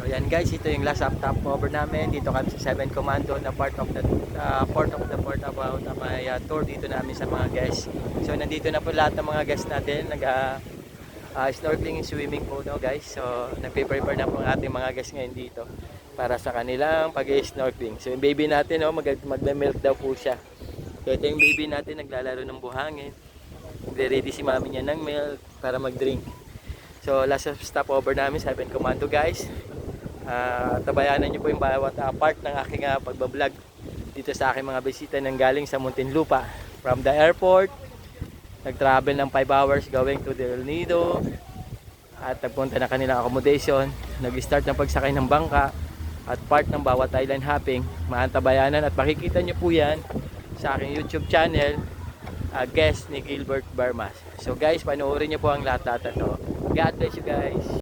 Ayan guys, ito yung last stopover namin. Dito kami sa 7 Commando na part of the port about my tour dito namin sa mga guests. So nandito na po lahat ng mga guests natin. Snorkeling and swimming po, no guys. So nagpe-prepare na po ang ating mga guests ngayon dito para sa kanilang pag-snorkeling. So yung baby natin, magme-milk daw po siya. So ito yung baby natin, naglalaro ng buhangin. Nagre-ready si mami niya ng milk para mag-drink. So last stopover namin, 7 Commando guys. Tabayanan nyo po yung bawat part ng aking pagbablog dito sa aking mga bisita nang galing sa Muntinlupa. From the airport, nag-travel ng 5 hours going to Del Nido at nagpunta na kanilang accommodation, nag-start ng pagsakay ng bangka at part ng bawat island hopping, maantabayanan at makikita nyo po yan sa aking YouTube channel, guest ni Gilbert Barmas. So guys, panoorin nyo po ang lahat-lahat ito. God bless you guys.